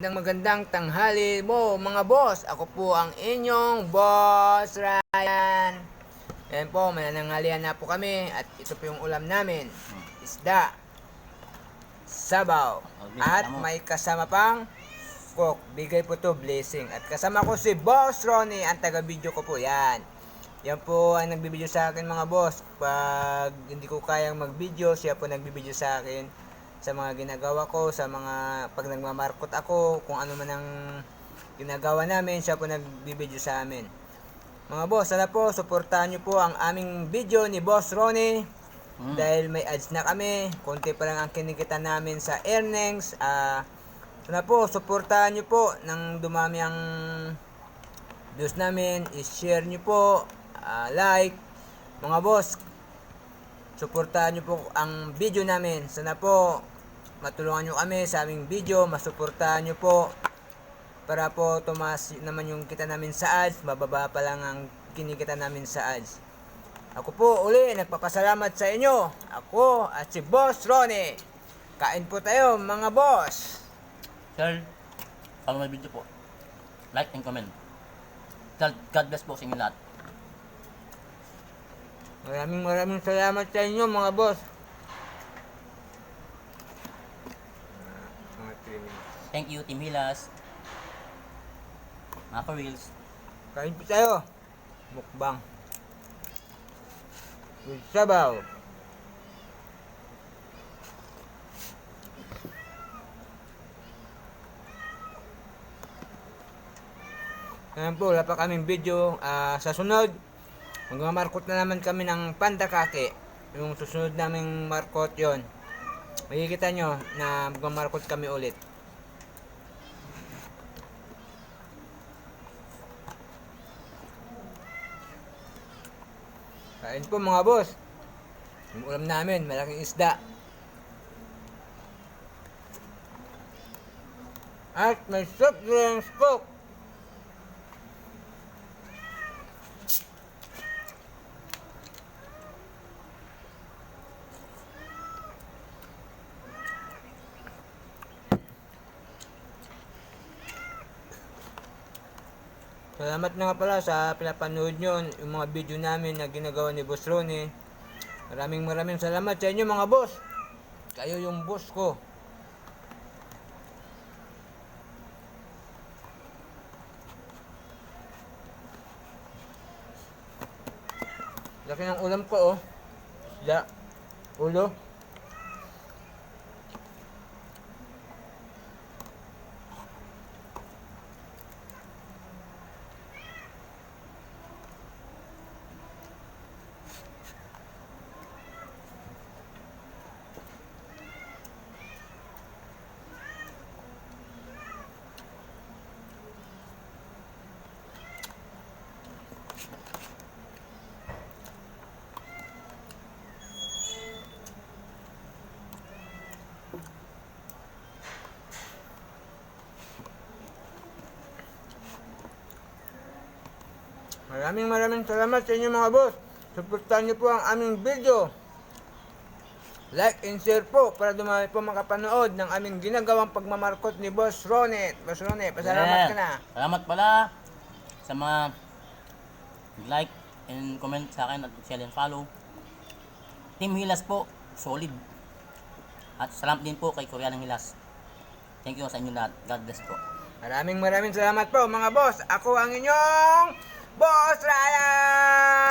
Magandang tanghali mo mga boss. Ako po ang inyong Boss Ryan. Ayan po, manananghalian na po kami. At ito po yung ulam namin. Isda, sabaw, at may kasama pang cook. Bigay po to, blessing. At kasama ko si Boss Ronnie, ang taga-video ko po. Yan po ang nagbibideo sa akin mga boss. Pag hindi ko kayang mag-video, siya po nagbibideo sa akin sa mga ginagawa ko, sa mga pag nagmamarkot ako, kung ano man ang ginagawa namin, siya po nagbibideo sa amin. Mga boss, sana po suportahan nyo po ang aming video ni Boss Ronnie dahil may ads na kami, konti pa lang ang kinikita namin sa earnings. Sana po suportahan nyo po nang dumami ang views namin, i-share nyo po, like. Mga boss, suportahan nyo po ang video namin. Sana po matulungan nyo kami sa aming video, masuportahan nyo po para po tumaas naman yung kita namin sa ads. Mababa pa lang ang kinikita namin sa ads. Ako po uli nagpapasalamat sa inyo. Ako at si Boss Ronnie. Kain po tayo mga boss. Share, follow my video po. Like and comment. God bless po sa inyo lahat. Maraming salamat sa inyo mga boss. Thank you, Team Hilas. Mga ka-reels. Kain po tayo. Mukbang. With sabaw. Ayan po, wala pa kaming video. Sa sunod, magmamarkot na naman kami ng pandakake. Yung susunod naming markot yon. Makikita nyo na magmamarkot kami ulit. Kain po mga boss. Yung ulam namin, malaking isda. At may soft drinks coke. Salamat na nga pala sa pinapanood nyo yung mga video namin na ginagawa ni Boss Ronnie. Maraming salamat sa inyo mga boss. Kayo yung boss ko. Laki ng ulam ko oh. Isda. Ulo. Maraming salamat sa inyo mga boss. Suportahan niyo po ang aming video. Like and share po para dumami po makapanood ng aming ginagawang pagmamarkot ni Boss Ronnie. Boss Ronnie, pasalamat ka na. Salamat pala sa mga like and comment sa akin at share and follow. Team Hilas po, solid. At salamat din po kay Koreanang Hilas. Thank you sa inyo lahat. God bless po. Maraming salamat po mga boss. Ako ang inyong Boss Ryan!